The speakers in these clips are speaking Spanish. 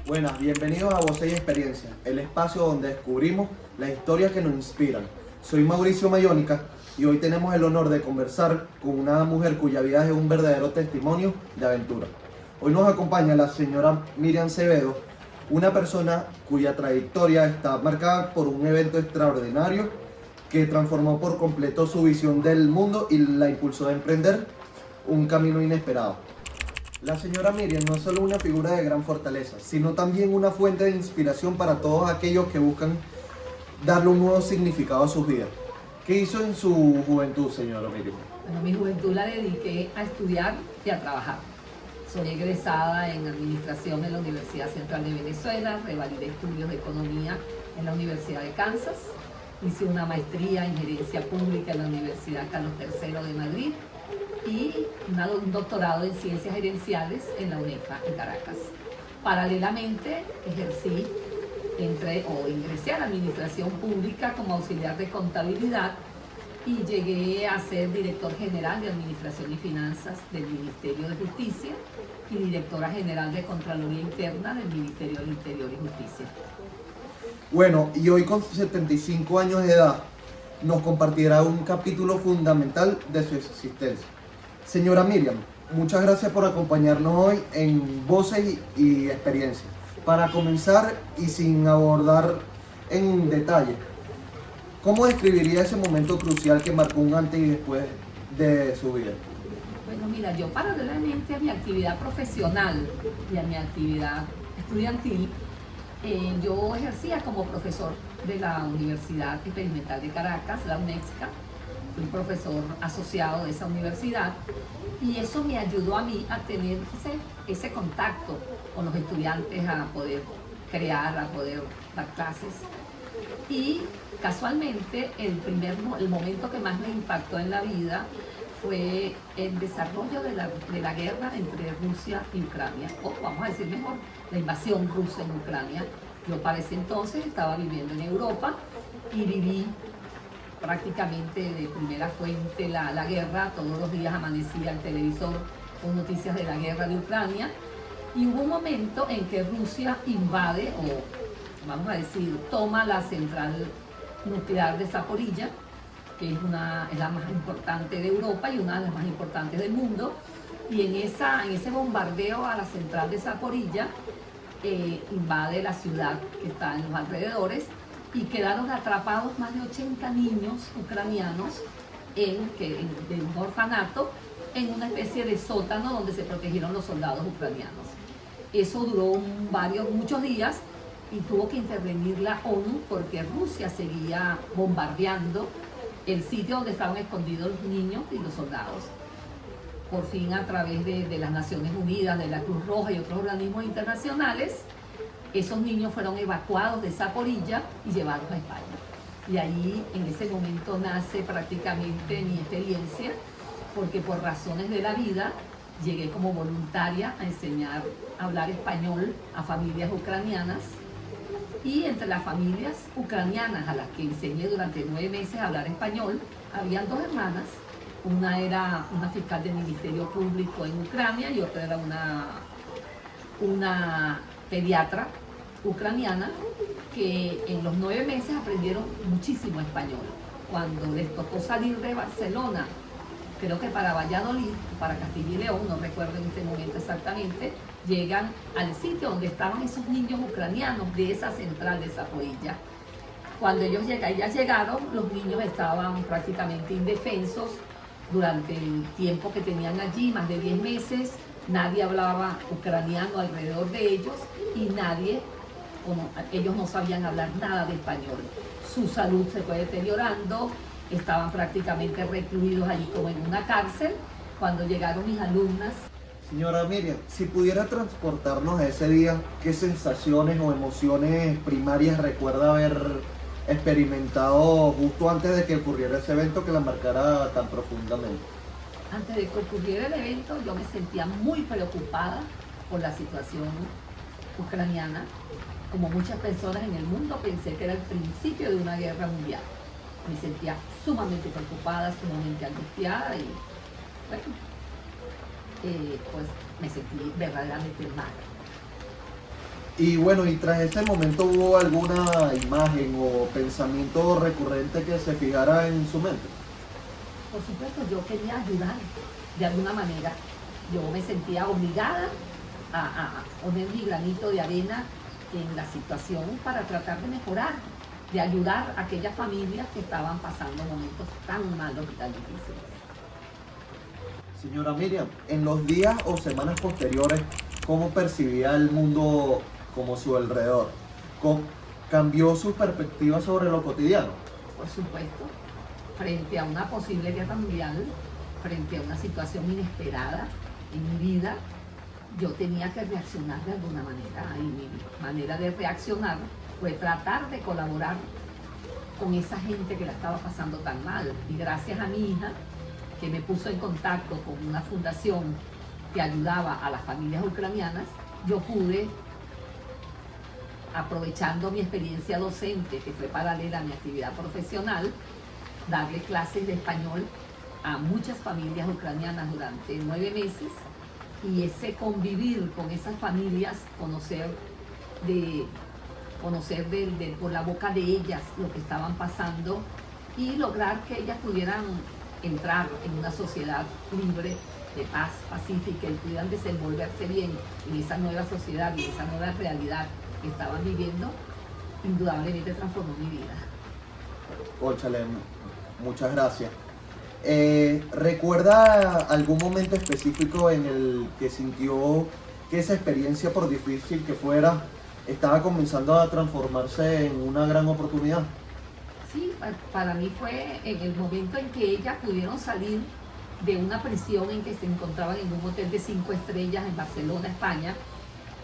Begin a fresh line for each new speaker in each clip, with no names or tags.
Buenas, bienvenidos a Voces y Experiencias, el espacio donde descubrimos las historias que nos inspiran. Soy Mauricio Mayónica y hoy tenemos el honor de conversar con una mujer cuya vida es un verdadero testimonio de aventura. Hoy nos acompaña la señora Miriam Acevedo, una persona cuya trayectoria está marcada por un evento extraordinario que transformó por completo su visión del mundo y la impulsó a emprender un camino inesperado. La señora Miriam no es solo una figura de gran fortaleza, sino también una fuente de inspiración para todos aquellos que buscan darle un nuevo significado a sus vidas. ¿Qué hizo en su juventud, señora Miriam?
Bueno, mi juventud la dediqué a estudiar y a trabajar. Soy egresada en Administración en la Universidad Central de Venezuela, revalidé estudios de Economía en la Universidad de Kansas, hice una maestría en Gerencia Pública en la Universidad Carlos III de Madrid y un doctorado en Ciencias Gerenciales en la UNEFA en Caracas. Paralelamente ingresé a la Administración Pública como auxiliar de contabilidad y llegué a ser director general de Administración y Finanzas del Ministerio de Justicia y directora general de Contraloría Interna del Ministerio del Interior y Justicia.
Bueno, y hoy con 75 años de edad nos compartirá un capítulo fundamental de su existencia. Señora Miriam, muchas gracias por acompañarnos hoy en Voces y Experiencias. Para comenzar y sin abordar en detalle, ¿cómo describiría ese momento crucial que marcó un antes y después de su vida?
Bueno, mira, yo paralelamente a mi actividad profesional y a mi actividad estudiantil, yo ejercía como profesor de la Universidad Experimental de Caracas, la UNEXCA. Fui profesor asociado de esa universidad y eso me ayudó a mí a tener ese contacto con los estudiantes, a poder crear, a poder dar clases. Y casualmente el momento que más me impactó en la vida fue el desarrollo de la guerra entre Rusia y Ucrania, o vamos a decir mejor, la invasión rusa en Ucrania. Yo para ese entonces estaba viviendo en Europa y viví prácticamente de primera fuente la guerra. Todos los días amanecía el televisor con noticias de la guerra de Ucrania y hubo un momento en que Rusia invade, o vamos a decir, toma la central nuclear de Zaporilla, que es la más importante de Europa y una de las más importantes del mundo, y en ese bombardeo a la central de Zaporilla invade la ciudad que está en los alrededores y quedaron atrapados más de 80 niños ucranianos de un orfanato en una especie de sótano donde se protegieron los soldados ucranianos. Eso duró muchos días y tuvo que intervenir la ONU porque Rusia seguía bombardeando el sitio donde estaban escondidos los niños y los soldados. Por fin, a través de las Naciones Unidas, de la Cruz Roja y otros organismos internacionales, esos niños fueron evacuados de Zaporilla y llevados a España. Y ahí, en ese momento, nace prácticamente mi experiencia, porque por razones de la vida llegué como voluntaria a enseñar a hablar español a familias ucranianas. Y entre las familias ucranianas a las que enseñé durante 9 meses a hablar español, habían 2 hermanas. Una era una fiscal del Ministerio Público en Ucrania y otra era una pediatra ucraniana que en los 9 meses aprendieron muchísimo español. Cuando les tocó salir de Barcelona, creo que para Valladolid, para Castilla y León, no recuerdo en este momento exactamente, llegan al sitio donde estaban esos niños ucranianos de esa central de Zaporilla. Cuando ellos llegaron, los niños estaban prácticamente indefensos durante el tiempo que tenían allí, más de 10 meses. Nadie hablaba ucraniano alrededor de ellos y ellos no sabían hablar nada de español. Su salud se fue deteriorando, estaban prácticamente recluidos allí como en una cárcel. Cuando llegaron mis alumnas.
Señora Miriam, si pudiera transportarnos a ese día, ¿qué sensaciones o emociones primarias recuerda haber experimentado justo antes de que ocurriera ese evento que la marcara tan profundamente?
Antes de que ocurriera el evento, yo me sentía muy preocupada por la situación ucraniana. Como muchas personas en el mundo, pensé que era el principio de una guerra mundial. Me sentía sumamente preocupada, sumamente angustiada y bueno, pues me sentí verdaderamente mal.
Y bueno, y tras ese momento hubo alguna imagen o pensamiento recurrente que se fijara en su mente.
Por supuesto, yo quería ayudar de alguna manera. Yo me sentía obligada a poner mi granito de arena en la situación para tratar de mejorar, de ayudar a aquellas familias que estaban pasando momentos tan malos y tan difíciles.
Señora Miriam, en los días o semanas posteriores, ¿cómo percibía el mundo como su alrededor? ¿Cambió su perspectiva sobre lo cotidiano?
Por supuesto, frente a una posible guerra mundial, frente a una situación inesperada en mi vida, yo tenía que reaccionar de alguna manera. Y mi manera de reaccionar fue tratar de colaborar con esa gente que la estaba pasando tan mal. Y gracias a mi hija, que me puso en contacto con una fundación que ayudaba a las familias ucranianas, yo pude, aprovechando mi experiencia docente, que fue paralela a mi actividad profesional, darle clases de español a muchas familias ucranianas durante 9 meses, y ese convivir con esas familias, conocer por la boca de ellas lo que estaban pasando y lograr que ellas pudieran entrar en una sociedad libre, de paz, pacífica, y pudieran desenvolverse bien en esa nueva sociedad y esa nueva realidad que estaban viviendo, indudablemente transformó mi vida.
Cónchale, muchas gracias. ¿Recuerda algún momento específico en el que sintió que esa experiencia, por difícil que fuera, estaba comenzando a transformarse en una gran oportunidad?
Sí, para mí fue en el momento en que ellas pudieron salir de una prisión en que se encontraban en un hotel de 5 estrellas en Barcelona, España,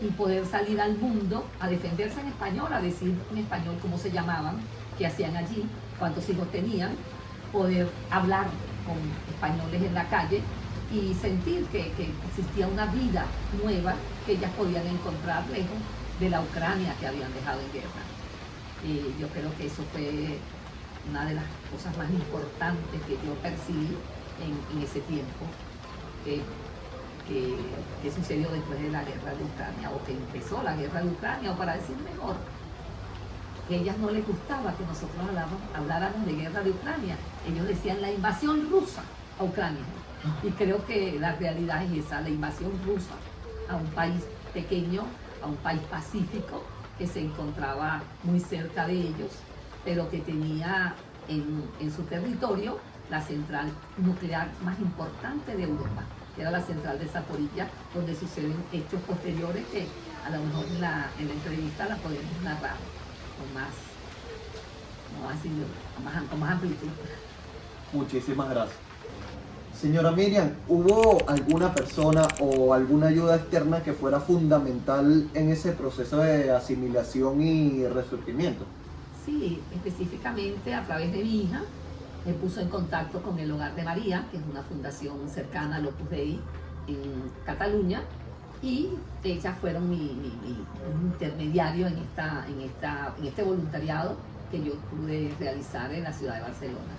y poder salir al mundo a defenderse en español, a decir en español cómo se llamaban, qué hacían allí, cuántos hijos tenían, poder hablar con españoles en la calle y sentir que existía una vida nueva que ellas podían encontrar lejos de la Ucrania que habían dejado en guerra. Yo creo que eso fue una de las cosas más importantes que yo percibí en ese tiempo que sucedió después de la guerra de Ucrania, o que empezó la guerra de Ucrania, o para decir mejor, que a ellas no les gustaba que nosotros habláramos de guerra de Ucrania. Ellos decían la invasión rusa a Ucrania. Y creo que la realidad es esa, la invasión rusa a un país pequeño, a un país pacífico, que se encontraba muy cerca de ellos, pero que tenía en su territorio la central nuclear más importante de Europa, que era la central de Zaporilla, donde suceden hechos posteriores que a lo mejor en la entrevista la podemos narrar con más amplitud.
Muchísimas gracias. Señora Miriam, ¿hubo alguna persona o alguna ayuda externa que fuera fundamental en ese proceso de asimilación y resurgimiento?
Sí, específicamente a través de mi hija, me puso en contacto con el Hogar de María, que es una fundación cercana al Opus Dei en Cataluña, y ellas fueron mi intermediario en este voluntariado que yo pude realizar en la ciudad de Barcelona.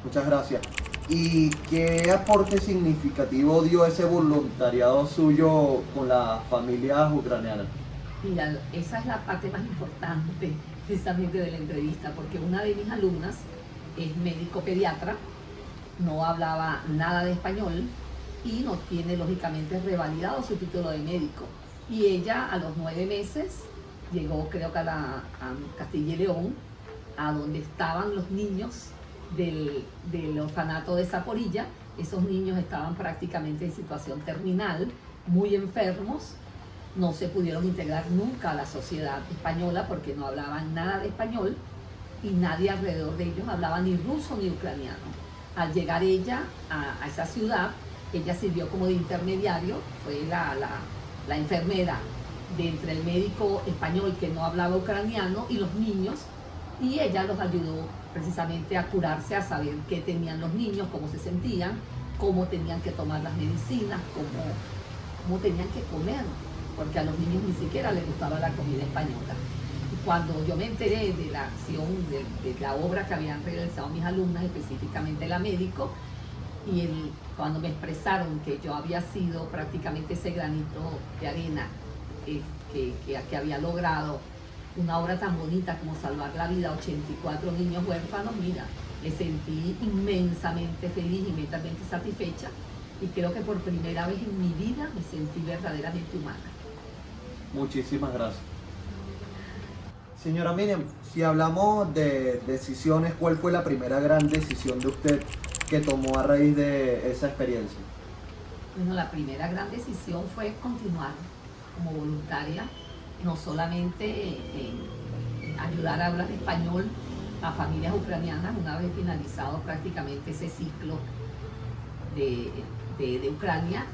Muchas gracias. ¿Y qué aporte significativo dio ese voluntariado suyo con las familias ucranianas?
Mira, esa es la parte más importante precisamente de la entrevista, porque una de mis alumnas es médico pediatra, no hablaba nada de español y no tiene lógicamente revalidado su título de médico. Y ella a los 9 meses llegó, creo que a Castilla y León, a donde estaban los niños del orfanato de Zaporilla. Esos niños estaban prácticamente en situación terminal, muy enfermos, no se pudieron integrar nunca a la sociedad española porque no hablaban nada de español y nadie alrededor de ellos hablaba ni ruso ni ucraniano. Al llegar ella a esa ciudad, ella sirvió como de intermediario, fue la enfermera de entre el médico español que no hablaba ucraniano y los niños, y ella los ayudó precisamente a curarse, a saber qué tenían los niños, cómo se sentían, cómo tenían que tomar las medicinas, cómo tenían que comer, porque a los niños ni siquiera les gustaba la comida española. Y cuando yo me enteré de la acción, de la obra que habían realizado mis alumnas, específicamente la médico, y cuando me expresaron que yo había sido prácticamente ese granito de arena que había logrado una obra tan bonita como salvar la vida a 84 niños huérfanos, mira, me sentí inmensamente feliz, inmensamente satisfecha, y creo que por primera vez en mi vida me sentí verdaderamente humana.
Muchísimas gracias. Señora Miriam, si hablamos de decisiones, ¿cuál fue la primera gran decisión de usted que tomó a raíz de esa experiencia?
Bueno, la primera gran decisión fue continuar como voluntaria, no solamente en ayudar a hablar español a familias ucranianas una vez finalizado prácticamente ese ciclo de Ucrania.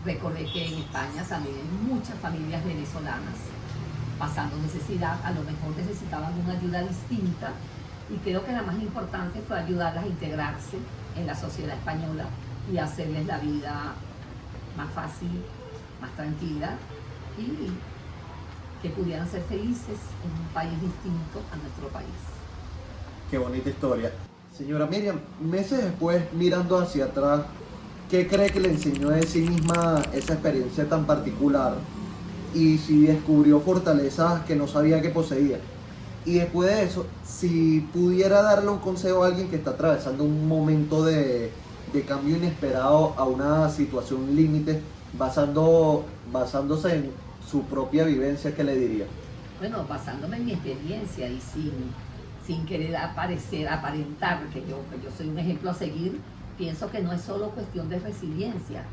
Recordé que en España también hay muchas familias venezolanas pasando necesidad, a lo mejor necesitaban una ayuda distinta, y creo que la más importante fue ayudarlas a integrarse en la sociedad española y hacerles la vida más fácil, más tranquila, y que pudieran ser felices en un país distinto a nuestro país.
Qué bonita historia. Señora Miriam, meses después, mirando hacia atrás, ¿qué cree que le enseñó de sí misma esa experiencia tan particular? Y si descubrió fortalezas que no sabía que poseía. Y después de eso, si pudiera darle un consejo a alguien que está atravesando un momento de cambio inesperado a una situación límite, basándose en su propia vivencia, ¿qué le diría?
Bueno, basándome en mi experiencia y sin querer aparentar que yo soy un ejemplo a seguir, pienso que no es solo cuestión de resiliencia.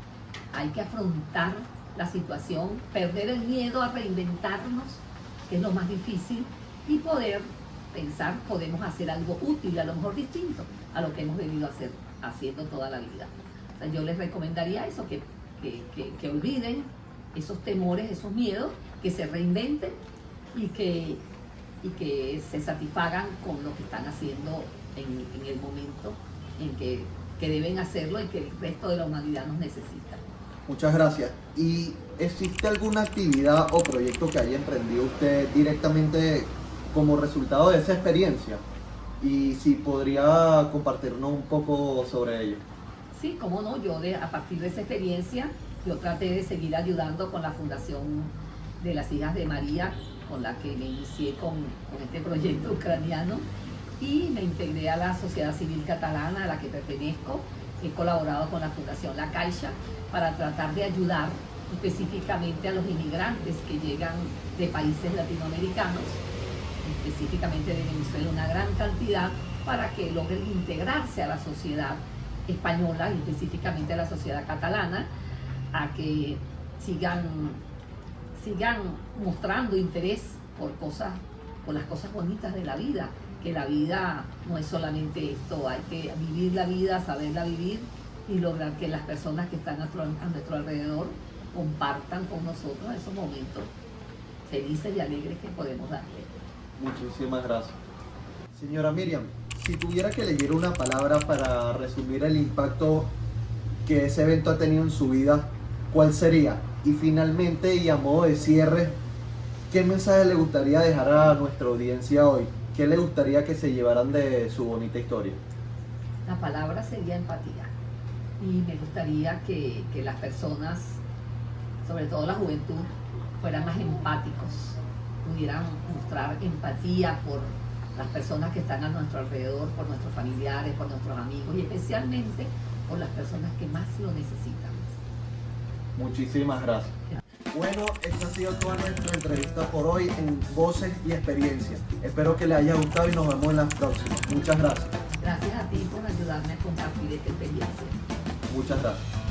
Hay que afrontar la situación, perder el miedo a reinventarnos, que es lo más difícil, y poder pensar, podemos hacer algo útil, a lo mejor distinto a lo que hemos venido haciendo toda la vida. O sea, yo les recomendaría eso, que olviden esos temores, esos miedos, que se reinventen y que se satisfagan con lo que están haciendo en el momento en que deben hacerlo y que el resto de la humanidad nos necesita.
Muchas gracias. ¿Y existe alguna actividad o proyecto que haya emprendido usted directamente como resultado de esa experiencia? Y si podría compartirnos un poco sobre ello.
Sí, cómo no, a partir de esa experiencia, yo traté de seguir ayudando con la Fundación de las Hijas de María, con la que me inicié con este proyecto ucraniano, y me integré a la sociedad civil catalana a la que pertenezco. He colaborado con la Fundación La Caixa para tratar de ayudar específicamente a los inmigrantes que llegan de países latinoamericanos, específicamente de Venezuela, una gran cantidad, para que logren integrarse a la sociedad española y específicamente a la sociedad catalana, a que sigan mostrando interés por las cosas bonitas de la vida, que la vida no es solamente esto, hay que vivir la vida, saberla vivir y lograr que las personas que están a nuestro alrededor compartan con nosotros esos momentos felices y alegres que podemos darle.
Muchísimas gracias. Señora Miriam, si tuviera que elegir una palabra para resumir el impacto que ese evento ha tenido en su vida, ¿cuál sería? Y finalmente, y a modo de cierre, ¿qué mensaje le gustaría dejar a nuestra audiencia hoy? ¿Qué le gustaría que se llevaran de su bonita historia?
La palabra sería empatía. Y me gustaría que las personas, sobre todo la juventud, fueran más empáticos, pudieran mostrar empatía por las personas que están a nuestro alrededor, por nuestros familiares, por nuestros amigos y especialmente por las personas que más lo necesitan.
Muchísimas gracias. Bueno, esta ha sido toda nuestra entrevista por hoy en Voces y Experiencias. Espero que les haya gustado y nos vemos en las próximas. Muchas gracias.
Gracias a ti por ayudarme a compartir esta experiencia.
Muchas gracias.